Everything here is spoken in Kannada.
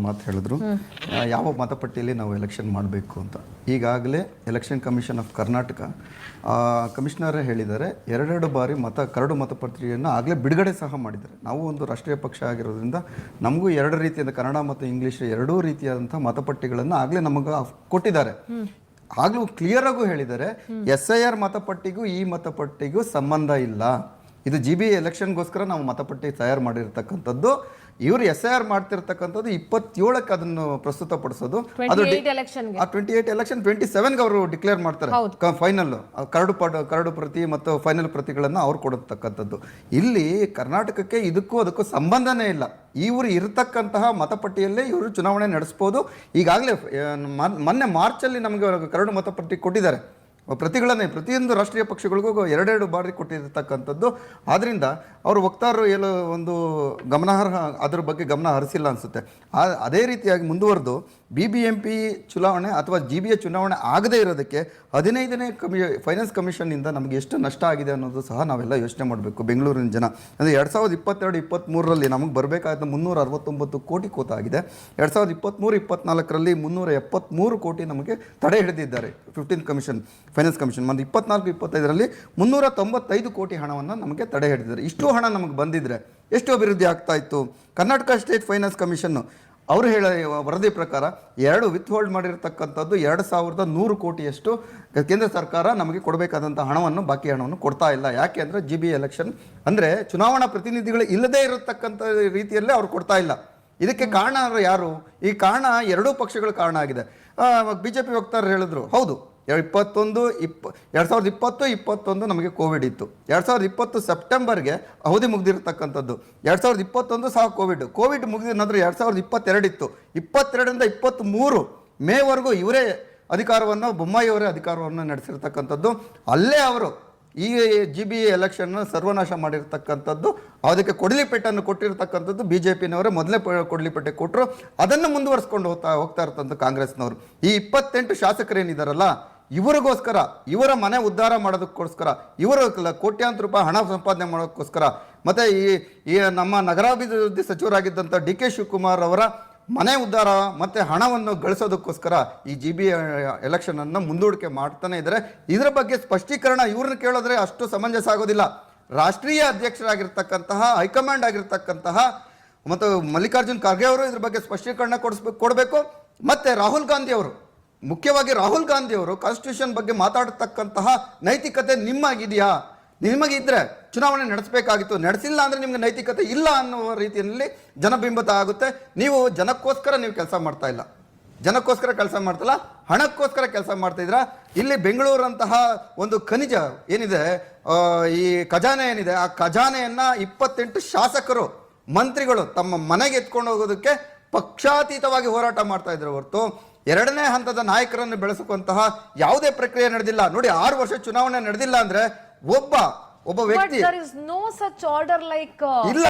ಮಾತು ಹೇಳಿದ್ರು, ಯಾವ ಮತಪಟ್ಟಿಯಲ್ಲಿ ನಾವು ಎಲೆಕ್ಷನ್ ಮಾಡಬೇಕು ಅಂತ. ಈಗಾಗಲೇ ಎಲೆಕ್ಷನ್ ಕಮಿಷನ್ ಆಫ್ ಕರ್ನಾಟಕ ಕಮಿಷನರೇ ಹೇಳಿದ್ದಾರೆ, ಎರಡೆರಡು ಬಾರಿ ಕರಡು ಮತಪತ್ರಿಕೆಯನ್ನು ಆಗಲೇ ಬಿಡುಗಡೆ ಸಹ ಮಾಡಿದ್ದಾರೆ. ನಾವು ಒಂದು ರಾಷ್ಟ್ರೀಯ ಪಕ್ಷ ಆಗಿರೋದ್ರಿಂದ ನಮಗೂ ಎರಡು ರೀತಿಯಾದ ಕನ್ನಡ ಮತ್ತು ಇಂಗ್ಲೀಷ್ ಎರಡೂ ರೀತಿಯಾದಂಥ ಮತಪಟ್ಟಿಗಳನ್ನು ಆಗಲೇ ನಮಗೆ ಕೊಟ್ಟಿದ್ದಾರೆ. ಆಗಲೂ ಕ್ಲಿಯರ್ ಆಗೂ ಹೇಳಿದ್ದಾರೆ, SIR ಮತಪಟ್ಟಿಗೂ ಈ ಮತಪಟ್ಟಿಗೂ ಸಂಬಂಧ ಇಲ್ಲ. ಇದು GB ಎಲೆಕ್ಷನ್ಗೋಸ್ಕರ ನಾವು ಮತಪಟ್ಟಿ ತಯಾರು ಮಾಡಿರ್ತಕ್ಕಂಥದ್ದು. ಇವರು SIR ಮಾಡ್ತಿರ್ತಕ್ಕಂಥದ್ದು 27ಕ್ಕೆ ಅದನ್ನು ಪ್ರಸ್ತುತಪಡಿಸೋದು. ಅದು 28 ಎಲೆಕ್ಷನ್ 27ಗೆ ಅವರು ಡಿಕ್ಲೇರ್ ಮಾಡ್ತಾರೆ. ಫೈನಲ್ ಕರಡು ಪ್ರತಿ ಮತ್ತು ಫೈನಲ್ ಪ್ರತಿಗಳನ್ನು ಅವ್ರು ಕೊಡತಕ್ಕಂಥದ್ದು. ಇಲ್ಲಿ ಕರ್ನಾಟಕಕ್ಕೆ ಅದಕ್ಕೂ ಸಂಬಂಧನೇ ಇಲ್ಲ. ಇವರು ಇರತಕ್ಕಂತಹ ಮತಪಟ್ಟಿಯಲ್ಲೇ ಇವರು ಚುನಾವಣೆ ನಡೆಸ್ಬೋದು. ಈಗಾಗಲೇ ಮೊನ್ನೆ ಮಾರ್ಚಲ್ಲಿ ನಮಗೆ ಕರಡು ಮತಪಟ್ಟಿ ಕೊಟ್ಟಿದ್ದಾರೆ. ಪ್ರತಿಯೊಂದು ರಾಷ್ಟ್ರೀಯ ಪಕ್ಷಗಳಿಗೂ ಎರಡೆರಡು ಬಾರಿ ಕೊಟ್ಟಿರ್ತಕ್ಕಂಥದ್ದು. ಆದ್ದರಿಂದ ಅವರು ವಕ್ತಾರರು ಎಲ್ಲೋ ಒಂದು ಅದ್ರ ಬಗ್ಗೆ ಗಮನ ಹರಿಸಿಲ್ಲ ಅನಿಸುತ್ತೆ. ಅದೇ ರೀತಿಯಾಗಿ ಮುಂದುವರೆದು BBMP ಚುನಾವಣೆ ಅಥವಾ GBA ಚುನಾವಣೆ ಆಗದೇ ಇರೋದಕ್ಕೆ 15ನೇ ಫೈನಾನ್ಸ್ ಕಮಿಷನ್ನಿಂದ ನಮಗೆ ಎಷ್ಟು ನಷ್ಟ ಆಗಿದೆ ಅನ್ನೋದು ಸಹ ನಾವೆಲ್ಲ ಯೋಚನೆ ಮಾಡಬೇಕು. ಬೆಂಗಳೂರಿನ ಜನ ಅಂದರೆ 2022-23ರಲ್ಲಿ ನಮಗೆ ಬರಬೇಕಾದ 369 ಕೋಟಿ ಕೋತ ಆಗಿದೆ. 2023-24ರಲ್ಲಿ 373 ಕೋಟಿ ನಮಗೆ ತಡೆ ಹಿಡಿದಿದ್ದಾರೆ 15th ಕಮಿಷನ್ ಫೈನಾನ್ಸ್ ಕಮಿಷನ್. ಮತ್ತು 24-25ರಲ್ಲಿ 395 ಕೋಟಿ ಹಣವನ್ನು ನಮಗೆ ತಡೆ ಹಿಡಿದಿದ್ದಾರೆ. ಇಷ್ಟು ಹಣ ನಮಗೆ ಬಂದಿದ್ರೆ ಎಷ್ಟು ಅಭಿವೃದ್ಧಿ ಆಗ್ತಾ ಇತ್ತು. ಕರ್ನಾಟಕ ಸ್ಟೇಟ್ ಫೈನಾನ್ಸ್ ಕಮಿಷನ್ನು ಅವರು ವರದಿ ಪ್ರಕಾರ ವಿತ್ ಹೋಲ್ಡ್ ಮಾಡಿರ್ತಕ್ಕಂಥದ್ದು 2100 ಕೋಟಿಯಷ್ಟು ಕೇಂದ್ರ ಸರ್ಕಾರ ನಮಗೆ ಕೊಡಬೇಕಾದಂಥ ಬಾಕಿ ಹಣವನ್ನು ಕೊಡ್ತಾ ಇಲ್ಲ. ಯಾಕೆ ಅಂದರೆ GB ಎಲೆಕ್ಷನ್ ಅಂದರೆ ಚುನಾವಣಾ ಪ್ರತಿನಿಧಿಗಳು ಇಲ್ಲದೇ ಇರತಕ್ಕಂಥ ರೀತಿಯಲ್ಲೇ ಅವ್ರು ಕೊಡ್ತಾ ಇಲ್ಲ. ಇದಕ್ಕೆ ಕಾರಣ ಯಾರು? ಈ ಕಾರಣ ಎರಡೂ ಪಕ್ಷಗಳ ಕಾರಣ ಆಗಿದೆ. BJP ವಕ್ತಾರರು ಹೇಳಿದ್ರು, ಹೌದು 2020-21 ನಮಗೆ ಕೋವಿಡ್ ಇತ್ತು. 2020 ಸೆಪ್ಟೆಂಬರ್ಗೆ ಅವಧಿ ಮುಗಿದಿರ್ತಕ್ಕಂಥದ್ದು. 2021 ಸಹ ಕೋವಿಡ್ ಮುಗಿದ ನಂತರ 2022 ಇತ್ತು. 22ರಿಂದ 23 ಮೇವರೆಗೂ ಇವರೇ ಅಧಿಕಾರವನ್ನು ಬೊಮ್ಮಾಯಿಯವರೇ ಅಧಿಕಾರವನ್ನು ನಡೆಸಿರ್ತಕ್ಕಂಥದ್ದು. ಅಲ್ಲೇ ಅವರು ಈ GB ಎಲೆಕ್ಷನ್ ಸರ್ವನಾಶ ಮಾಡಿರ್ತಕ್ಕಂಥದ್ದು. ಅದಕ್ಕೆ ಕೊಡಲಿಪೆಟ್ಟನ್ನು ಕೊಟ್ಟಿರ್ತಕ್ಕಂಥದ್ದು BJPನವರೇ ಮೊದಲೇ ಕೊಡಲಿಪೆಟ್ಟೆ ಕೊಟ್ಟರು. ಅದನ್ನು ಮುಂದುವರಿಸ್ಕೊಂಡು ಹೋಗ್ತಾ ಇರ್ತಂಥ ಕಾಂಗ್ರೆಸ್ನವರು. ಈ 28 ಶಾಸಕರೇನಿದಾರಲ್ಲ, ಇವರಿಗೋಸ್ಕರ, ಇವರ ಮನೆ ಉದ್ಧಾರ ಮಾಡೋದಕ್ಕೋಸ್ಕರ, ಇವರು ಕೋಟ್ಯಾಂತರ ರೂಪಾಯಿ ಹಣ ಸಂಪಾದನೆ ಮಾಡೋದಕ್ಕೋಸ್ಕರ, ಮತ್ತು ಈ ನಮ್ಮ ನಗರಾಭಿವೃದ್ಧಿ ಸಚಿವರಾಗಿದ್ದಂಥ DK ಶಿವಕುಮಾರ್ ಅವರ ಮನೆ ಉದ್ಧಾರ ಮತ್ತು ಹಣವನ್ನು ಗಳಿಸೋದಕ್ಕೋಸ್ಕರ ಈ GB ಎಲೆಕ್ಷನನ್ನು ಮುಂದೂಡಿಕೆ ಮಾಡ್ತಾನೆ ಇದ್ದಾರೆ. ಇದರ ಬಗ್ಗೆ ಸ್ಪಷ್ಟೀಕರಣ ಇವ್ರನ್ನ ಕೇಳಿದ್ರೆ ಅಷ್ಟು ಸಮಂಜಸ ಆಗೋದಿಲ್ಲ. ರಾಷ್ಟ್ರೀಯ ಅಧ್ಯಕ್ಷರಾಗಿರ್ತಕ್ಕಂತಹ, ಹೈಕಮಾಂಡ್ ಆಗಿರ್ತಕ್ಕಂತಹ ಮತ್ತು ಮಲ್ಲಿಕಾರ್ಜುನ್ ಖರ್ಗೆ ಅವರು ಇದ್ರ ಬಗ್ಗೆ ಸ್ಪಷ್ಟೀಕರಣ ಕೊಡಬೇಕು. ಮತ್ತು ಮುಖ್ಯವಾಗಿ ರಾಹುಲ್ ಗಾಂಧಿ ಅವರು ಕಾನ್ಸ್ಟಿಟ್ಯೂಷನ್ ಬಗ್ಗೆ ಮಾತಾಡತಕ್ಕಂತಹ ನೈತಿಕತೆ ನಿಮಗಿದ್ರೆ ಚುನಾವಣೆ ನಡೆಸಬೇಕಾಗಿತ್ತು. ನಡೆಸಿಲ್ಲ ಅಂದರೆ ನಿಮ್ಗೆ ನೈತಿಕತೆ ಇಲ್ಲ ಅನ್ನುವ ರೀತಿಯಲ್ಲಿ ಜನಬಿಂಬಿತ ಆಗುತ್ತೆ. ನೀವು ಜನಕ್ಕೋಸ್ಕರ ಕೆಲಸ ಮಾಡ್ತಾ ಇಲ್ಲ, ಹಣಕ್ಕೋಸ್ಕರ ಕೆಲಸ ಮಾಡ್ತಿದ್ದೀರಾ. ಇಲ್ಲಿ ಬೆಂಗಳೂರಂತಹ ಒಂದು ಖನಿಜ ಏನಿದೆ, ಈ ಖಜಾನೆ ಏನಿದೆ, ಆ ಖಜಾನೆಯನ್ನು 28 ಶಾಸಕರು, ಮಂತ್ರಿಗಳು ತಮ್ಮ ಮನೆಗೆ ಎತ್ಕೊಂಡು ಹೋಗೋದಕ್ಕೆ ಪಕ್ಷಾತೀತವಾಗಿ ಹೋರಾಟ ಮಾಡ್ತಾ ಇದ್ರು ಹೊರತು ಎರಡನೇ ಹಂತದ ನಾಯಕರನ್ನು ಬೆಳೆಸುವಂತಹ ಯಾವುದೇ ಪ್ರಕ್ರಿಯೆ ನಡೆದಿಲ್ಲ. ನೋಡಿ, 6 ವರ್ಷ ಚುನಾವಣೆ ನಡೆದಿಲ್ಲ ಅಂದ್ರೆ ಒಬ್ಬ ವ್ಯಕ್ತಿ ಇಲ್ಲ.